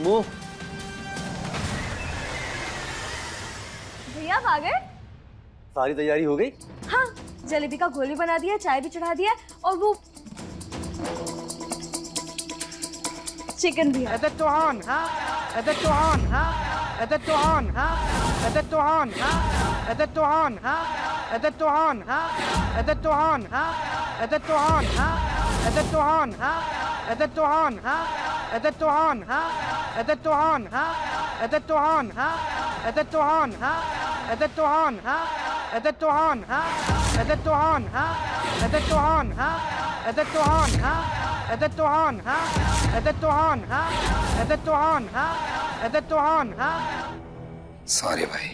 Move. भैया आ गए? सारी तैयारी हो गई? हाँ, जलेबी का गोली बना दिया, चाय भी चढ़ा दिया और वो चिकन भी है। चौहान, चौहान, चौहान, चौहान, चौहान, चौहान, चौहान, चौहान, चौहान, चौहान, चौहान, चौहान, चौहान, चौहान, चौहान, चौहान, चौहान, चौहान, चौहान, चौहान। सॉरी भाई,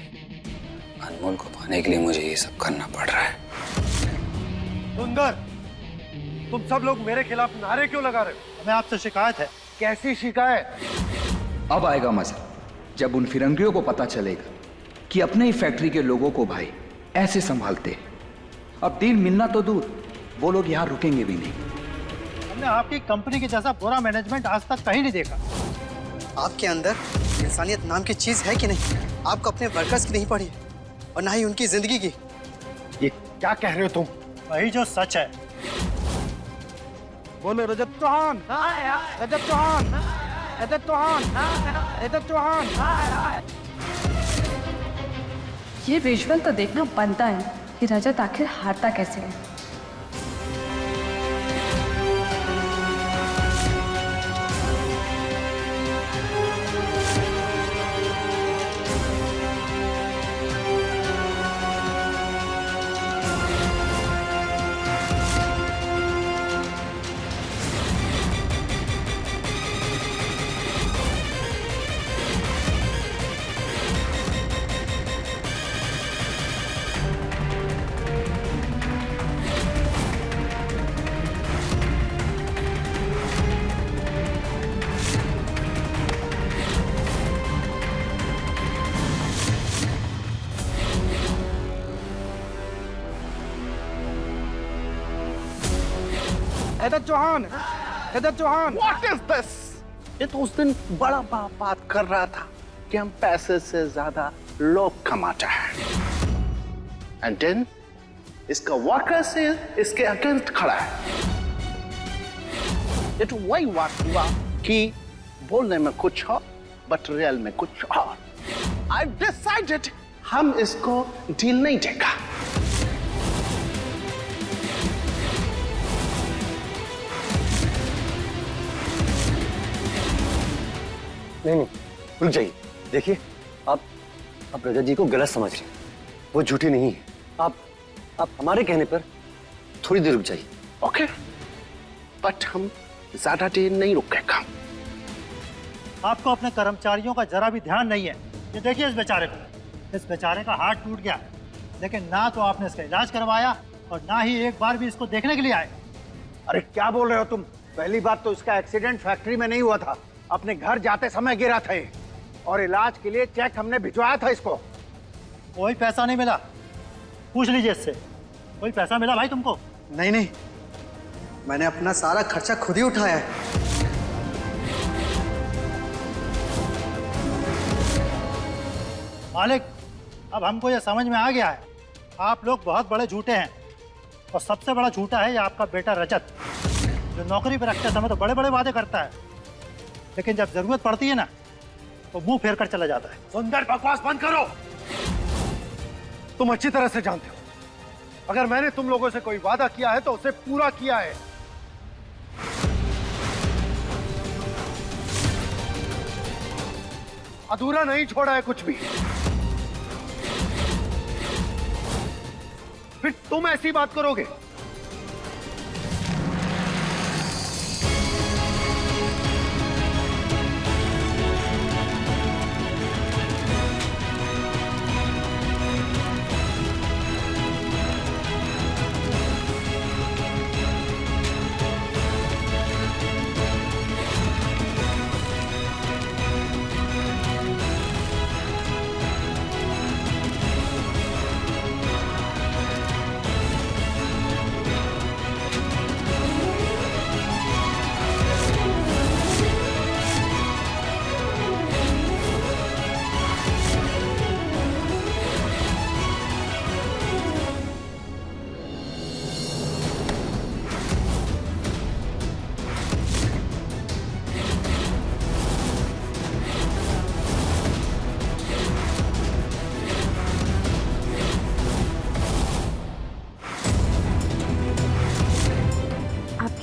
अनमोल को पाने के लिए मुझे ये सब करना पड़ रहा है। सुंदर, तुम सब लोग मेरे खिलाफ नारे क्यों लगा रहे हो? हमें आपसे शिकायत है। कैसी शिकायत? अब आएगा मजा, जब उन फिरंगियों को पता चलेगा कि अपने ही फैक्ट्री के लोगों को भाई ऐसे संभालते हैं। अब डील मिलना तो दूर, वो लोग यहाँ रुकेंगे भी नहीं। हमने आपकी कंपनी के जैसा बुरा मैनेजमेंट आज तक कहीं नहीं देखा। आपके अंदर इंसानियत नाम की चीज है कि नहीं? आपको अपने वर्कर्स की नहीं पड़ी और ना ही उनकी जिंदगी की। ये क्या कह रहे हो तुम? वही जो सच है। बोलो रजत चौहान, रजत चौहान, रजत चौहान, रजत चौहान। ये विजुअल तो देखना बनता है कि रजत आखिर हारता कैसे है। Rajat Chauhan, Rajat Chauhan. What is this? ये तो उस दिन बड़ा बात कर रहा था कि हम पैसे से ज्यादा लोग कमाते हैं। एंड देन इसका वर्कर से इसके अगेंस्ट खड़ा है। ये तो वही बात हुआ कि बोलने में कुछ हो बट रियल में कुछ और। I've decided हम इसको डील नहीं देगा। नहीं, रुक जाइए। देखिए, आप रजत जी को गलत समझ रहे हैं। वो झूठी नहीं है। आप हमारे कहने पर थोड़ी देर रुक जाइए। ओके, बट हम ज्यादा देर नहीं रुकेगा। आपको अपने कर्मचारियों का जरा भी ध्यान नहीं है। ये देखिए इस बेचारे को, इस बेचारे का हाथ टूट गया, लेकिन ना तो आपने इसका इलाज करवाया और ना ही एक बार भी इसको देखने के लिए आए। अरे क्या बोल रहे हो तुम? पहली बात तो इसका एक्सीडेंट फैक्ट्री में नहीं हुआ था, अपने घर जाते समय गिरा था ये। और इलाज के लिए चेक हमने भिजवाया था इसको। कोई पैसा नहीं मिला, पूछ लीजिए इससे। कोई पैसा मिला भाई तुमको? नहीं, मैंने अपना सारा खर्चा खुद ही उठाया है। मालिक, अब हमको ये समझ में आ गया है, आप लोग बहुत बड़े झूठे हैं। और सबसे बड़ा झूठा है ये आपका बेटा रजत, जो नौकरी पर रखते समय तो बड़े बड़े वादे करता है, लेकिन जब जरूरत पड़ती है ना तो मुंह फेर कर चला जाता है। सुंदर, बकवास बंद करो। तुम अच्छी तरह से जानते हो, अगर मैंने तुम लोगों से कोई वादा किया है तो उसे पूरा किया है। अधूरा नहीं छोड़ा है कुछ भी। फिर तुम ऐसी बात करोगे?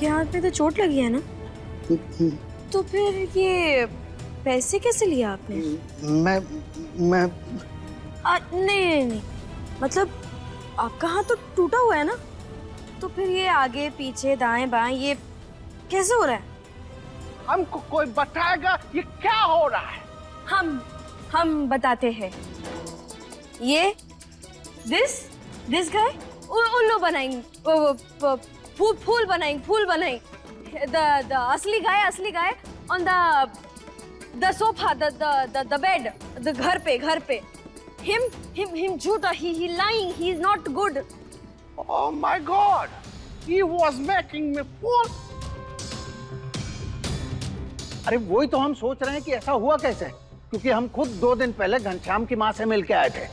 आपके हाथ में तो चोट लगी है ना? तो फिर ये पैसे कैसे लिए आपने? मैं नहीं, मतलब आपका हाथ तो टूटा हुआ है ना, तो फिर ये आगे पीछे दाएं बाएं ये कैसे हो रहा है? हमको कोई बताएगा ये क्या हो रहा है? हम बताते हैं। ये दिस गाय उल्लू बनाएंगे, फूल बनाएंगे। द असली guy on the sofa, the bed, the घर पे। Him झूठा, he lying, he is not good. Oh my God! He was making me fool. अरे वही तो हम सोच रहे हैं कि ऐसा हुआ कैसे, क्योंकि हम खुद 2 दिन पहले घनश्याम की माँ से मिलके आए थे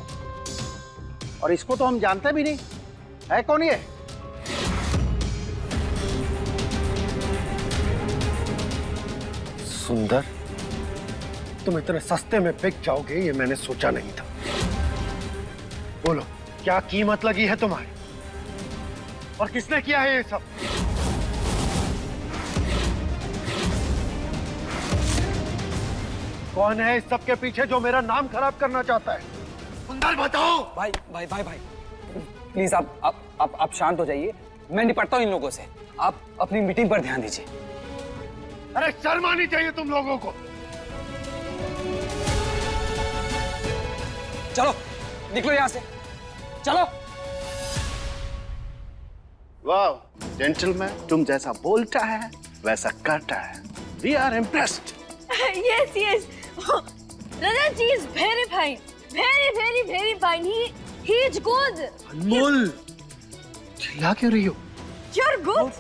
और इसको तो हम जानते भी नहीं है। कौन ये? सुंदर, तुम इतने सस्ते में बिक जाओगे ये मैंने सोचा नहीं था। बोलो, क्या कीमत लगी है तुम्हारी और किसने किया है ये सब? कौन है इस सब के पीछे जो मेरा नाम खराब करना चाहता है? सुंदर बताओ। भाई प्लीज आप शांत हो जाइए। मैं निपटता हूँ इन लोगों से। आप अपनी मीटिंग पर ध्यान दीजिए। अरे शर्म आनी चाहिए तुम लोगों को। चलो निकलो यहाँ से, चलो। वाह जेंटलमैन, तुम जैसा बोलता है वैसा करता है। We are impressed. Yes. Rajat ji is very fine. Very fine. He is good. अनमोल, चिल्ला क्यों रही हो? You're good.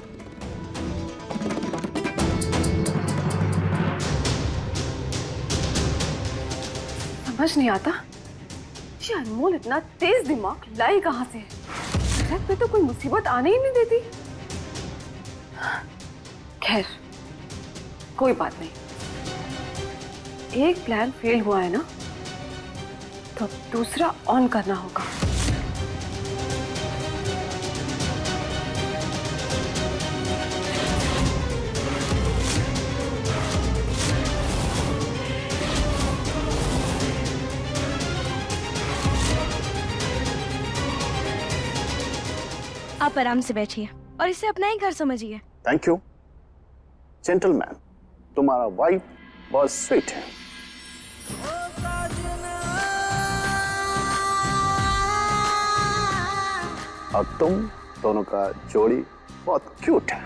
समझ नहीं आता ये अनमोल इतना तेज दिमाग लाई कहाँ से है? रजत पे तो कोई मुसीबत आने ही नहीं देती। खैर कोई बात नहीं, एक प्लान फेल हुआ है ना, तो दूसरा ऑन करना होगा। आप आराम से बैठिए और इसे अपना ही घर समझिए। थैंक यू जेंटलमैन, तुम्हारा वाइफ बहुत स्वीट है। और तुम दोनों का जोड़ी बहुत क्यूट है।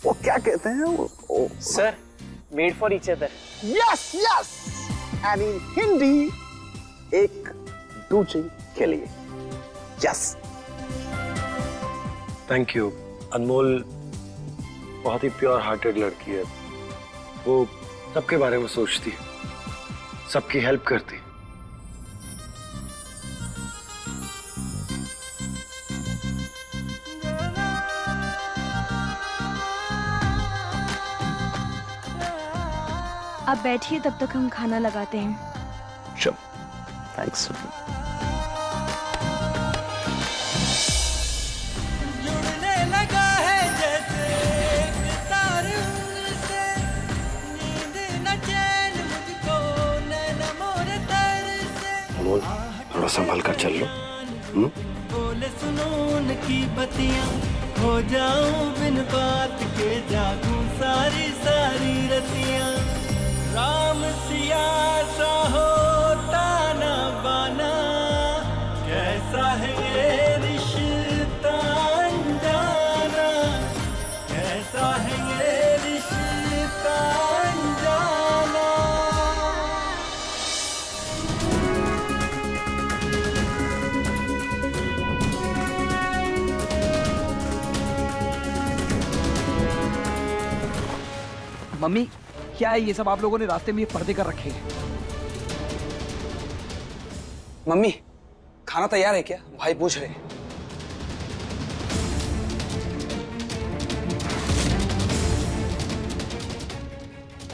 वो क्या कहते हैं वो? Sir, made for each other. Yes and in Hindi एक दूसरे के लिए। Yes thank you. अनमोल बहुत ही प्योर हार्टेड लड़की है। वो सबके बारे में सोचती है, सबकी हेल्प करती। आप बैठिए, तब तक हम खाना लगाते हैं। चलो, थैंक्स। अनमोल, थोड़ा संभल कर चल लो। बोले सुनून की बतियां, हो जाऊं बिन बात के, जागूं सारी रतियां। राम सिया सा होता न बना, कैसा है ये रिश्ता अनजाना, कैसा है ये रिश्ता अनजाना। मम्मी, क्या है ये सब? आप लोगों ने रास्ते में ये पर्दे कर रखे हैं। मम्मी, खाना तैयार है क्या? भाई पूछ रहे हैं।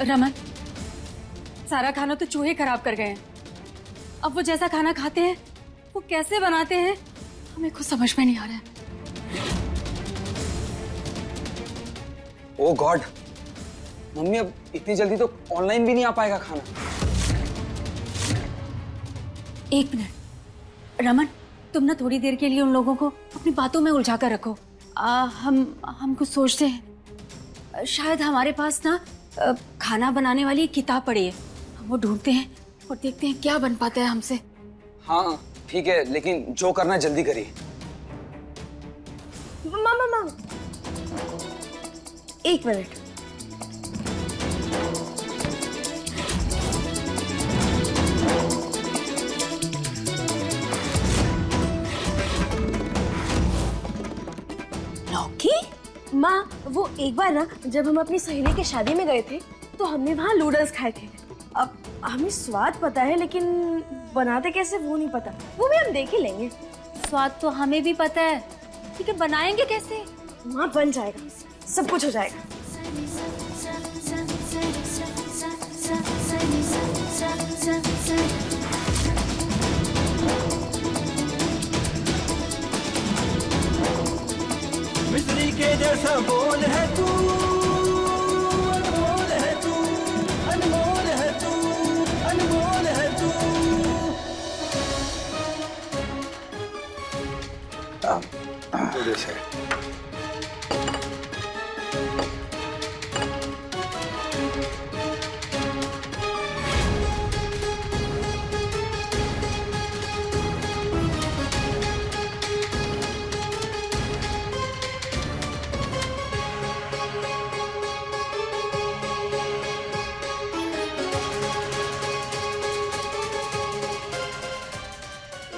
रमन, सारा खाना तो चूहे खराब कर गए हैं। अब वो जैसा खाना खाते हैं वो कैसे बनाते हैं हमें कुछ समझ में नहीं आ रहा है। ओ गॉड, मम्मी अब इतनी जल्दी तो ऑनलाइन भी नहीं आ पाएगा खाना। एक मिनट रमन, तुम ना थोड़ी देर के लिए उन लोगों को अपनी बातों में उलझा कर रखो। हम कुछ सोचते हैं। शायद हमारे पास ना खाना बनाने वाली एक किताब पड़ी है, हम वो ढूंढते हैं और देखते हैं क्या बन पाता है हमसे। हाँ ठीक है, लेकिन जो करना जल्दी करिए। मामा एक मिनट। लौकी? माँ, वो एक बार ना जब हम अपनी सहेली की शादी में गए थे तो हमने वहाँ नूडल्स खाए थे। अब हमें स्वाद पता है लेकिन बनाते कैसे वो नहीं पता, वो भी हम देख ही लेंगे। स्वाद तो हमें भी पता है, ठीक है बनाएंगे कैसे? माँ बन जाएगा, सब कुछ हो जाएगा। मिस्री के जैसा बोल है तू, अनमोल है तू, अनमोल है तू, अनमोल है तू।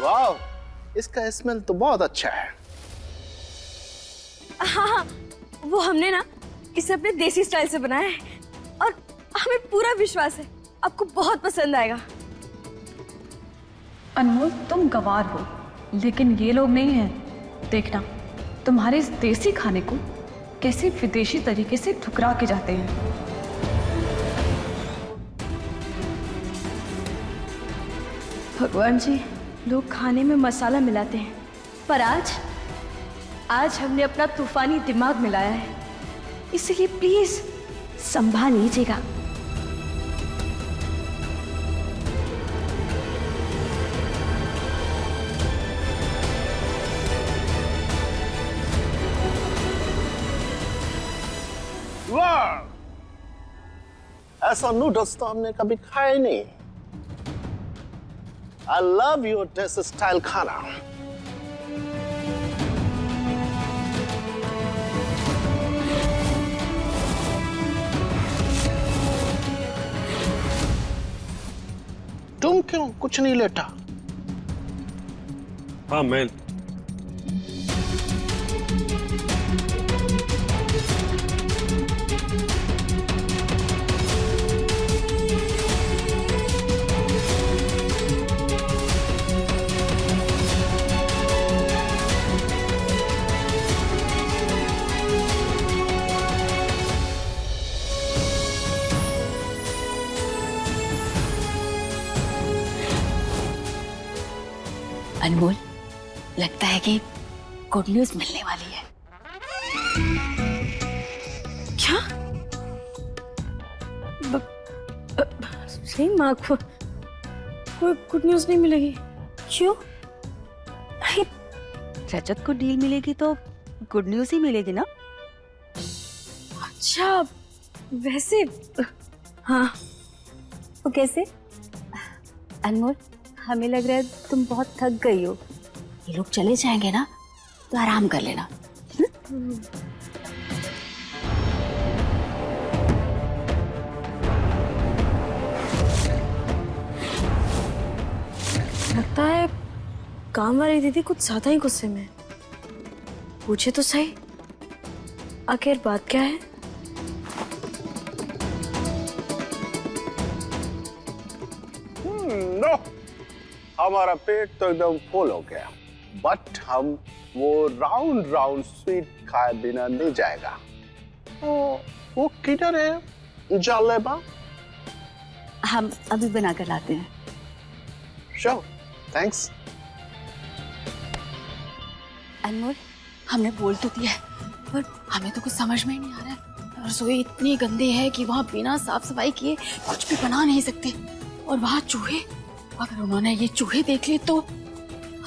वाह, इसका स्मेल तो बहुत अच्छा है। हाँ, वो हमने ना इसे अपने देसी स्टाइल से बनाया है और हमें पूरा विश्वास है आपको बहुत पसंद आएगा। अनमोल, तुम गंवार हो लेकिन ये लोग नहीं हैं। देखना तुम्हारे इस देसी खाने को कैसे विदेशी तरीके से ठुकरा के जाते हैं। भगवान जी, लोग खाने में मसाला मिलाते हैं पर आज हमने अपना तूफानी दिमाग मिलाया है, इसलिए प्लीज संभाल लीजिएगा। वाह, ऐसा नूडल्स तो हमने कभी खाया ही नहीं। I love your desk style खाना। तुम क्यों कुछ नहीं लेटा? हाँ मैं अनमोल, लगता है कि गुड न्यूज मिलने वाली है। क्या? सही माँ को कोई गुड न्यूज नहीं मिलेगी? क्यों? रजत को डील मिलेगी तो गुड न्यूज ही मिलेगी ना? अच्छा, वैसे हाँ। वो कैसे? अनमोल, हमें लग रहा है तुम बहुत थक गई हो। ये लोग चले जाएंगे ना तो आराम कर लेना। लगता है काम वाली दीदी कुछ ज्यादा ही गुस्से में है। पूछे तो सही, आखिर बात क्या है? नो, हमारा पेट तो एकदम फुल हो गया, बट हम वो राउंड राउंड स्वीट खाए बिना नहीं जाएगा। वो किधर है जलेबा? हम अभी बना कर लाते हैं। Sure, thanks. अनमोल, हमने बोल तो दिया है पर हमें तो कुछ समझ में ही नहीं आ रहा है। रसोई इतनी गंदी है कि वहाँ बिना साफ सफाई किए कुछ भी बना नहीं सकते। और वहाँ चूहे, अगर उन्होंने ये चूहे देख लिए तो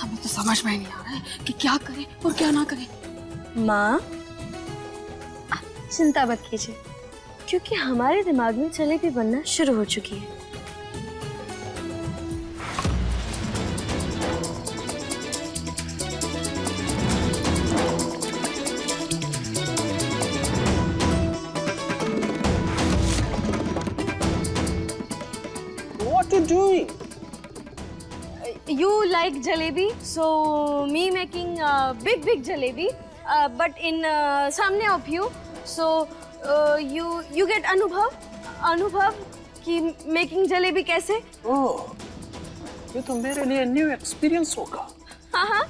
हमें तो समझ में नहीं आ रहा है कि क्या करें और क्या ना करें। माँ, चिंता मत कीजिए, क्योंकि हमारे दिमाग में जलेबी बनना शुरू हो चुकी है। What you doing? You like jalebi, so me making big jalebi, but in सामने of you, so you get अनुभव कि making जलेबी कैसे? Oh, ये तो मेरे लिए न्यू एक्सपीरियंस होगा। हाँ।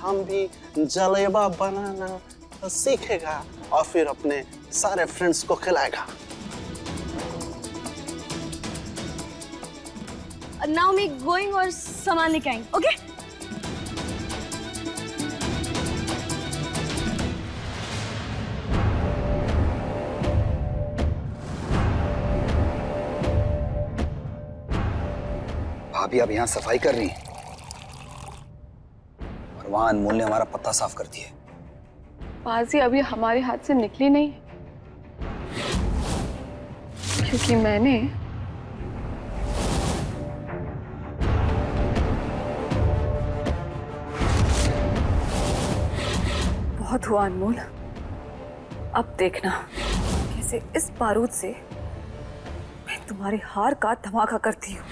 हम भी जलेबा बनाना सीखेगा और फिर अपने सारे फ्रेंड्स को खिलाएगा। Now me going और सामान लेके आएंगे, okay? भाभी अब यहाँ सफाई कर रही है और वहां अनमोल ने हमारा पत्ता साफ कर दिया। बाजी अभी हमारे हाथ से निकली नहीं, क्योंकि मैंने बहुत हुआ अनमोल। अब देखना कैसे इस बारूद से मैं तुम्हारे हार का धमाका करती हूँ।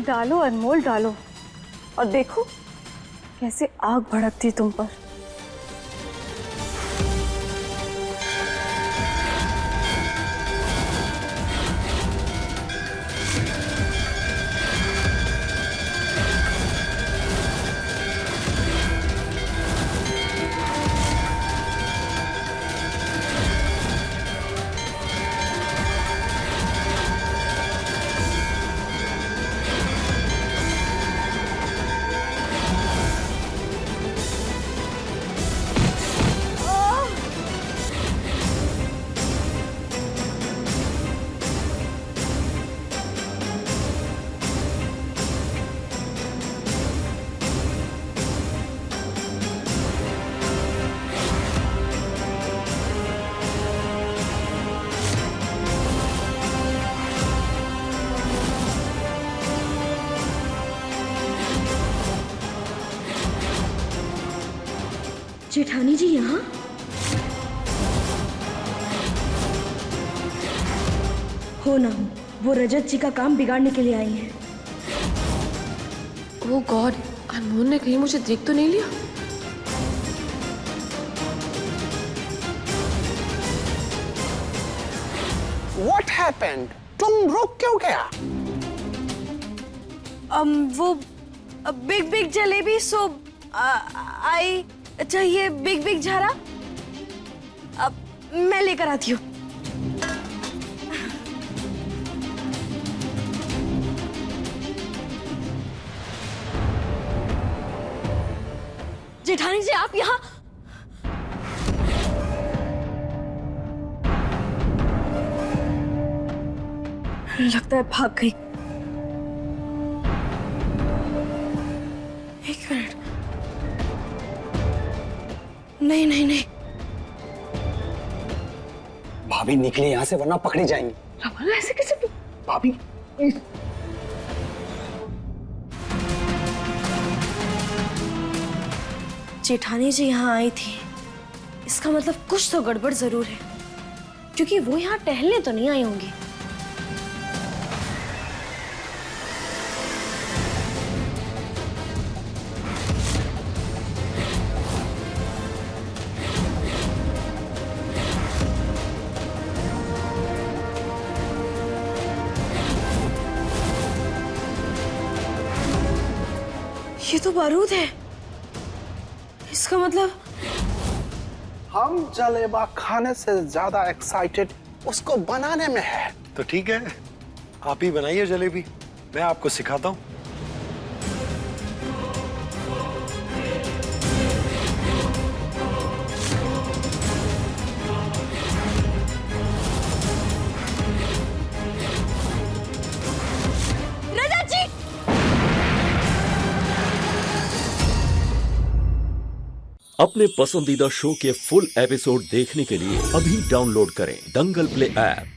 डालो अनमोल डालो, और देखो कैसे आग भड़कती तुम पर। जेठानी जी यहाँ? हो ना हो, वो रजत जी का काम बिगाड़ने के लिए आई हैं। ओह गॉड, अनमोल ने कहीं मुझे देख तो नहीं लिया? What happened? तुम रुक क्यों गया? वो बिग जलेबी, सो आई चाहिए बिग झारा। अब मैं लेकर आती हूँ। जेठानी जी आप यहाँ? लगता है भाग गई। नहीं नहीं नहीं। भाभी निकले यहाँ से वरना पकड़ी जाएंगी। रमन ऐसे कैसे? भाभी जेठानी जी यहाँ आई थी, इसका मतलब कुछ तो गड़बड़ जरूर है, क्योंकि वो यहाँ टहलने तो नहीं आई होंगी। ये तो बारूद है, इसका मतलब हम जलेबा खाने से ज्यादा एक्साइटेड उसको बनाने में है। तो ठीक है, आप ही बनाइए जलेबी, मैं आपको सिखाता हूँ। रजत जी! अपने पसंदीदा शो के फुल एपिसोड देखने के लिए अभी डाउनलोड करें दंगल प्ले ऐप।